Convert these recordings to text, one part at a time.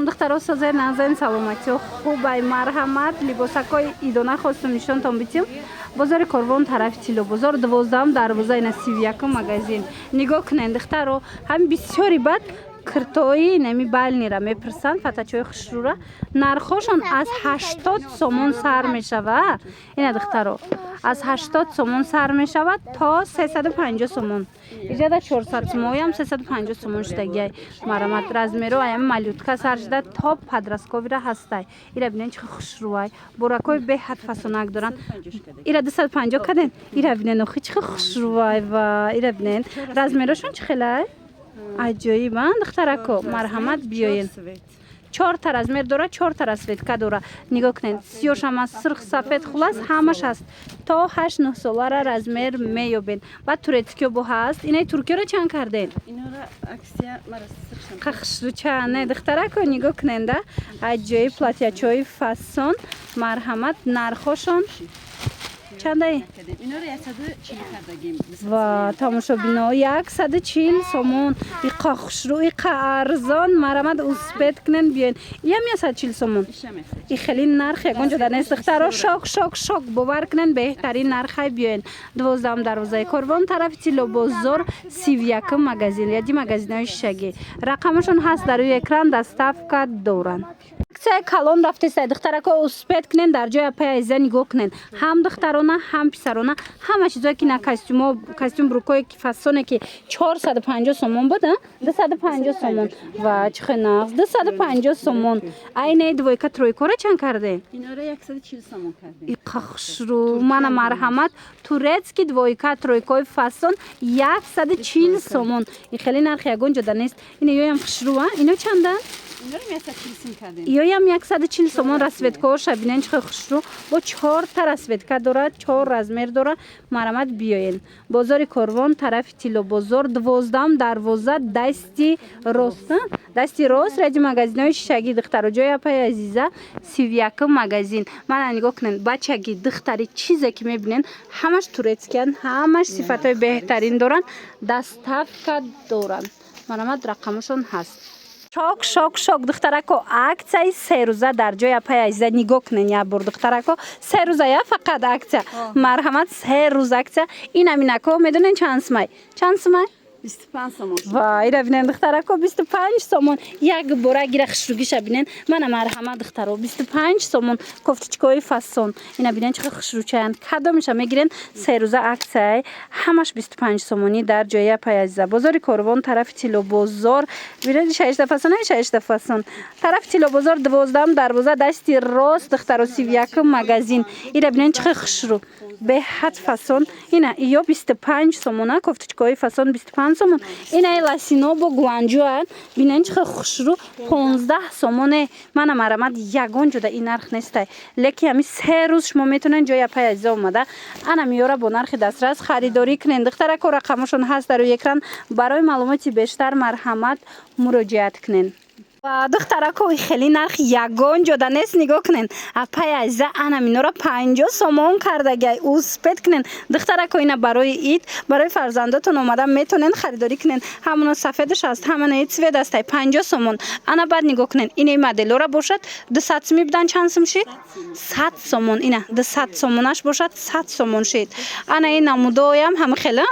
духтаро созай назайн саломатио хубай марҳамат либосакои идона хостум нишонтон битим бозори Корвон тарафи Тилло бозор 12 дарвоза ина 31 магазин нигоҳ кунед духтаро ҳам бисёри бад киртои нами балнира мепирсанд фатачои хушрура нархошон аз 80 сомон сар мешавад ина духтаро аз 80 сомон сар мешавад то 350 сомон иҷада 400 сомоям 350 сомон шудагиай марамат размеро аями малютка сар шуда то падрасковира ҳастай ира бинен чӣ хушрувай буракои беҳад фасонак доранд ира 250 каден ира бинен охи чӣ хушрувай ва ира бинен размерошон чӣ хелай аҷоибан духтарако марҳамат биёен 4 та размер дора 4 та расветка дора нигоҳ кунед сиёшам аз сирх сафед хулас ҳамаш ҳаст то 8-9 солара размер меёбед баъд турецкиё бо ҳаст инаи туркиёро чанд карден қахшруча не духтарако нигоҳ куненда аҷоиб платячои фасон марҳамат нархошон чандаи ва тамошобино 140 сомон иқа хушрӯ иқа арзон марамад успед кунен биёен ям 140 сомон и хели нарх ягон ҷода нест духтаро шок бовар кунен беҳтарин нархай биёен 12 дарвозаи Корвон тарафи Тилло бозор 31 магазин яди магазинои шишагӣ рақамашон ҳаст дар рӯи экран доставка доранд аксияи калон рафтестай духтарако успед кунен дар ҷои апаяза нигоҳ кунен ҳам духтарона ҳам писарона ҳама чизое ки на костюм брукое ки фасоне ки 450 сомон буда 250 сомон ва чӣ нағз 250 сомон айнаи двойка тройкора чанд карде инора 140 сомон карде иқахшру мана марҳамат турецки двойка тройкои фасон 140 сомон и хели нарх ягон ҷода нест ина ёям хушрува ино чанда ёям 140 сомон расветкаоша бинен чӣ хушру бо 4 та расветка дорад 4 размер дора марамат биёен бозори Корвон тарафи Тилло бозор 12 дарвоза дасти рост ради магазинои шишагӣ духтаро ҷои апаи азиза 31 магазин мана нигоҳ кунед бачагӣ духтари чизе ки мебинен ҳамаш турецкиян ҳамаш сифатҳои беҳтарин доранд доставка доранд марамат рақамашон ҳаст шок духтарако аксияи 3 рӯза дар ҷои апаи азиза нигоҳ кунен як бор духтарако 3 рӯза я фақат аксия марҳамат 3 рӯз аксия ин аминако медонен чанд сумай 25 сомон ва ира бинен духтарако 25 сомон як бора гира хушругиша бинен мана марҳамат духтаро 25 сомон кофточкаи фасон ина бинен чӣ хушручаянд кадомиша мегирен 3 рӯза аксияи ҳамаш 25 сомонӣ дар ҷои апаи азиза бозори Корвон тарафи Тилло бозор бинен шашта фасон тарафи Тилло бозор 12 дарвоза дасти рост духтаро 31 магазин ира бинен чӣ хушру беҳад фасон ина ё 25 сомона кофточкаи фасон 25 сомон инаи ласино бо гуанҷоан бинен чӣ хушру 15 сомоне мана марамат ягон ҷода ин нарх нестай леки ҳами 3 рӯз шумо метонен ҷои апаи азиза омада ана миёра бо нархи дастрас харидорӣ кунен духтарако рақамашон ҳаст дар рӯи экран барои маълумоти бештар марҳамат муроҷиат кунен духтарако хели нарх ягон ҷода нест нигоҳ кунен апаи азиза ана минора 50 сомон кардагай успед кунен духтарако ина барои ид барои фарзандотон омада метонен харидорӣ кунен ҳамоно сафедаш аст ҳаманаи цвет астай 50 сомон ана баъд нигоҳ кунен инаи моделора бошад 200 суми будан чанд сум шид 100 сомон ина 200 сомонаш бошад 100 сомон шид ана ин намудоям ҳами хела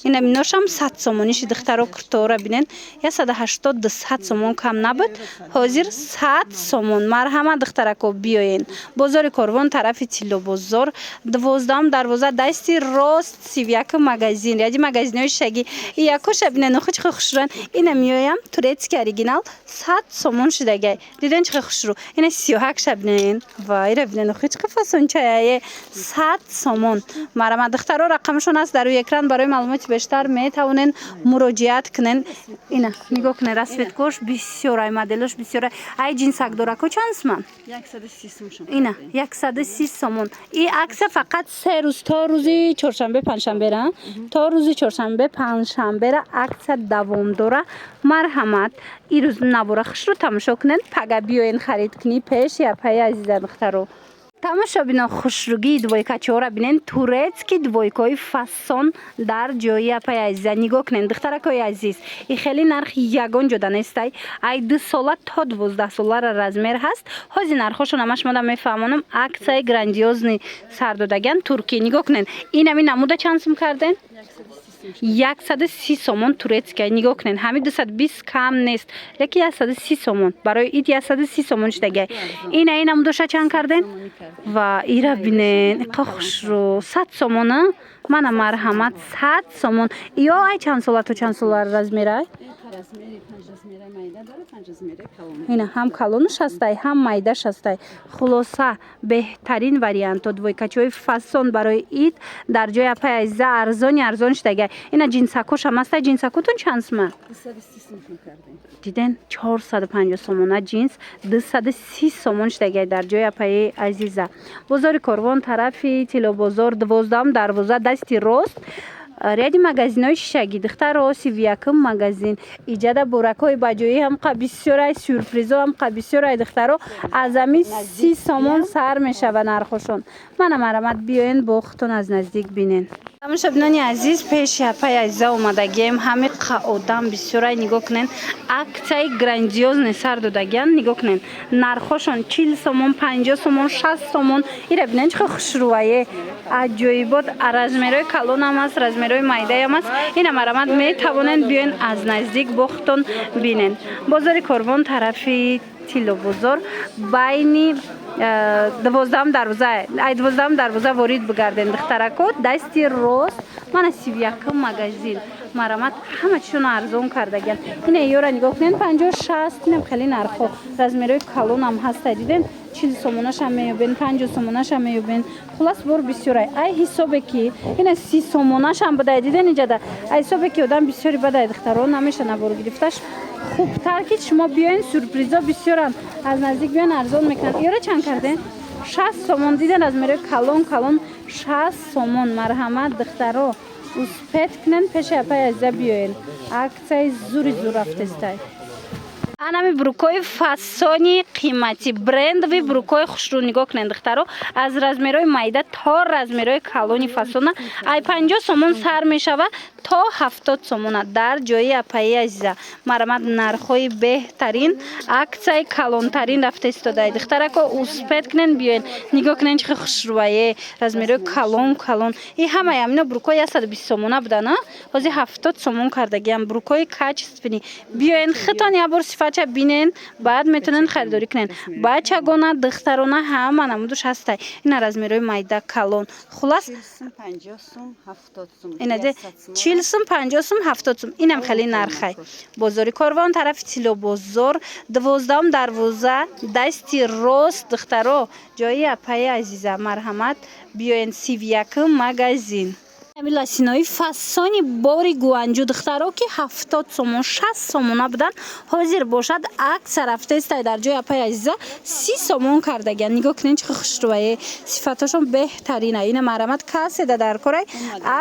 ина миношам 100 сомони шид духтаро куртора бинен 180-200 сомон кам набуд ҳозир 100 сомон марҳамат духтарако биёен бозори Корвон тарафи Тилло бозор 12 дарвоза дасти рост 31 магазин яди магазинои шишагӣ якоша бинен охи чӣ хушран ина миёям турецки оригинал 100 сомон шудагай диден чӣ хушру ина 38 ша бинен ва ира бинен охи чӣ фасончаяе 100 сомон марҳамат духтаро рақамашон аст дар рӯи экран барои маълумоти бештар метавонен муроҷиат кунен ина нигоҳ кунен расветкош бисёр ай моделош бисёр ай ҷинсак дорако чанд суман 130 сомон ина 130 сомон и аксия фақат 3 рӯз то рӯзи чоршанбе панҷшанбера то рӯзи чоршанбе панҷшанбера аксия давом дора марҳамат ин рӯз набора хушру тамошо кунен пага биёен харид кунӣ пеши апаи азиза духтаро тамошобино хушругии двойкачора бинен турецки двойкои фасон дар ҷои апай азиза нигоҳ кунед духтаракои азиз и хеле нархи ягон ҷода нестай ай 2 сола то 12 солара размер ҳаст ҳози нархошон ҳамаш мода мефаҳмонам аксияи грандиозни сар додаган туркӣ нигоҳ кунед инами намуда чанд сум карден 130 сомон турецкий нигоҳ кунед ҳами 220 кам нест леки 130 сомон барои ит 130 сомон штагай ина намудоша чанд карден ва ира бинен иқа хушрӯ 100 сомона мана марҳамат 100 сомон ё ай чанд сола то чанд сола размерай ина ҳам калонуш ҳастай ҳам майдаш ҳастай хулоса беҳтарин варианто двойкачои фасон барои ит дар ҷои апай азиза арзон штагай ина ҷинсакошам ҳастай ҷинсакотун чанд сума диден 450 сомона ҷинс 230 сомон штагай дар ҷои апаи азиза бозори корвон тарафи тилобозор 12 дарвоза дасти рост ряди магазинои шишагӣ духтаро 31 магазин иҷада буракҳои баҷоӣ ҳамқа бисёрай сюрпризо ҳамқа бисёрай духтаро аз ами 30 сомон сар мешава нархошон мана марамат биёен бо хутон аз наздик бинен тамошобинони азиз пеши апай азиза омадагием ҳамиқа одам бисёрай нигоҳ кунен аксияи грандиозне сар додагиан нигоҳ кунен нархошон 40 сомон 50 сомон 60 сомон ира бинен чӣ хушрӯае аҷоибот размерои калонам аст размерои майдаям аст ина марамат метавонен биёен аз наздик бо хутон бинен бозори корвон тарафи тилобозор байни 12 дарвоза ворид бигарден духтаракот дасти рост мана 31 магазин марамат ҳама чишон арзон кардагиан ина ёра нигоҳ кунен 50-60 инам хеле нархо размерои калонам ҳаста диден 40 сомонашам меёбен 50 сомонашам меёбен хулас бор бисёрай ай ҳисобе ки ина 30 сомонашам будай диден иҷада ай ҳисобе ки одам бисёри бадай духтаро намеша набор гирифташ хубтар ки шумо биёен сюрпризо бисёран аз наздик биёен арзон мекунад ёра чанд карден 60 сомон диден размерои калон 60 сомон марҳамат духтаро успет кунен пеши апай азиза биёен аксияи зури зур рафтестай анами бурукои фасони қиматӣ брендови бурукои хушрӯ нигоҳ кунед духтаро аз размерои майда то размерои калони фасона ай 50 сомон сар мешава то 70 сомона дар ҷои апаи азиза марамат нархҳои беҳтарин аксияи калонтарин рафта истодай духтарако успет кунен биёен нигоҳ кунен чӣ хушрӯае размерои калон и ҳамаи амино бурукои 120 сомона будана ҳозир 70 сомон кардагиам бурукои качествени биёен хитон ябор сифача бинен баъд метавонен харидорӣ кунен бачагона духтарона ҳама намудуш ҳастай ина размерои майда калон хулас 40 сум 50 сум 70 сум инам хеле нархай бозори корвон тарафи тилобозор 12 дарвоза дасти рост духтаро ҷои апаи азиза марҳамат биёен 31 магазин ласинои фасони бори гуанҷу духтаро ки 70 сомон 60 сомона буданд ҳозир бошад акса рафтестай дар ҷои апай азиза 30 сомон кардагиан нигоҳ кунен чӣ хушрӯае сифатошон беҳтарина ина марамат каседа дар корай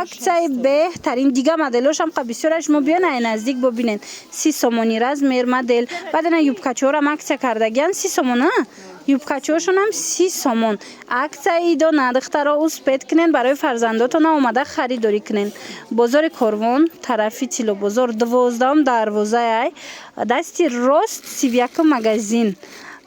аксияи беҳтарин дига моделошам қа бисёраш мо биён ай наздик бобинен 30 сомони размер модел баъд ина юбкачорам аксия кардагиан 30 сомона юбкачошонам 30 сомон аксияи дона духтаро успет кунен барои фарзандотона омада харидорӣ кунен бозори корвон тарафи тилобозор 12 дарвозаай дасти рост 31 магазин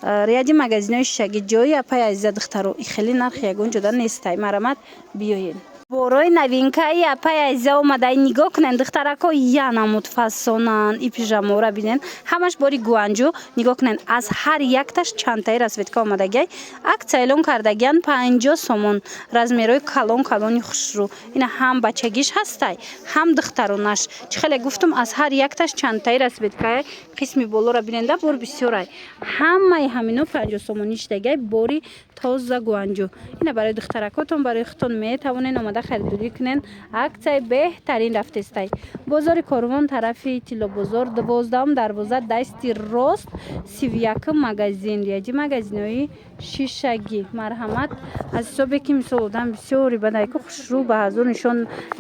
ряди магазинои шишагӣ ҷои апай азиза духтаро и хеле нархи ягон ҷода нестай марамат биёен борои новинкаи апай азиза омадай нигоҳ кунен духтарако я намуд фасонан и пижамора бинен ҳамаш бори гуанҷу нигоҳ кунен аз ҳар якташ чандтаи расветка омадагиай аксия эълон кардагиан 50 сомон размерои калони хушрӯ ина ҳам бачагиш ҳастай ҳам духтаронаш чӣ хеле гуфтум аз ҳар якташ чандтаи расветкаи қисми болора биненда бор бисёрай ҳамаи ҳамино 50 сомони штагай бори тоза гуанҷу ина барои духтаракотон барои хутон метавонен омада харидорӣ кунен аксияи беҳтарин рафтестай бозори корвон тарафи тилобозор 12 дарвоза дасти рост 31 магазин ряди магазинои шишагӣ марҳамат аз ҳисобе ки мисол одам бисёри бадай ки хушрӯ ба ҳазонишон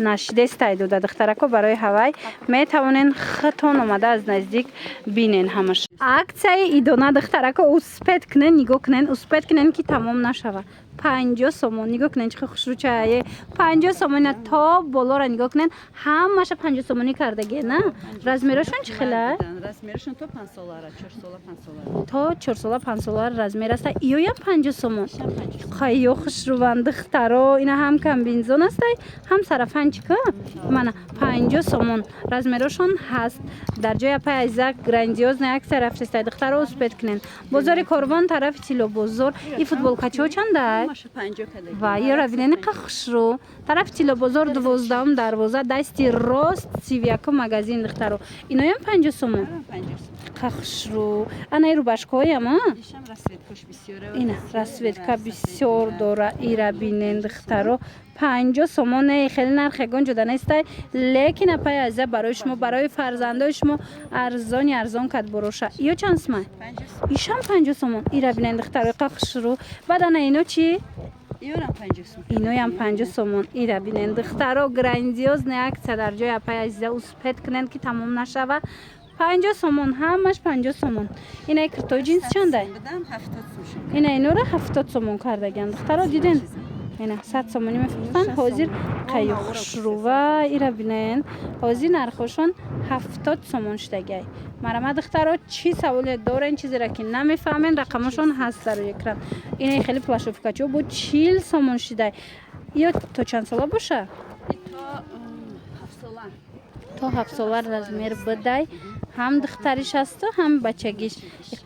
нашидестай дода духтарако барои ҳавай метавонен хитон омада аз наздик бинен ҳамаш аксияи идона духтарака успед кунен нигоҳ кунен успед кунен ки тамом нашава 50 сомон нигоҳ кунен чӣ хушрӯчае 50 сомона то болора нигоҳ кунен ҳамаша 50 сомонӣ кардагӣ на размерашон чӣ хелай размерашон то 5 солара 4 сола 5 солара то 4 сола 5 сола размер аста иёям 50 сомон қайё хушрӯванд духтаро ина ҳам комбинзон астай ҳам сарафанчика мана 50 сомон размерашон ҳаст дар ҷои апай азак грандиозная аксия рафтестай духтаро успед кунен бозори корвон тарафи тило бозор и футболкачо чандай ва ёра бинени қа хушрӯ тарафи тило бозор 12 дарвоза дасти рост 31 магазин духтаро иноям 50 сомон қа хушрӯ ана рубашкояма ина расветка бисёр дора ира бинен духтаро 50 сомон не хеле нархи гонҷода нестай лекин апай аза барои шумо барои фарзандои шумо арзон кад бороша ё чанд сомон ишам 50 сомон ира бинен духтаро қа хушрӯ баъд ана ино чӣ иноям 50 сомон ира бинен духтаро грандиозная аксия дар ҷои апай азиза успед кунен ки тамом нашава 50 сомон ҳамаш 50 сомон инаи куртои ҷинс чандай ина инора 70 сомон кардагиан духтаро диден ина 100 сомонӣ мефурӯхтанд ҳозир қайё хушрӯва ира бинен ҳозир нархошон 70 сомон шудагай марама духтаро чӣ саволе дорен чизеро ки намефаҳмен рақамашон ҳаст дар экран инаи хеле плашовкачо бо 40 сомон шудай ё то чанд сола боша то 7 сола размер бидай ҳам духтариш асту ҳам бачагиш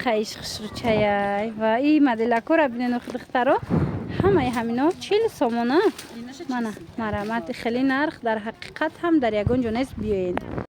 қаиш хушрӯчаяй ва и моделакора бинен духтаро ҳамаи ҳамино 40 сомона мана марамат хеле нарх дар ҳақиқат ҳам дар ягон ҷо нест биёед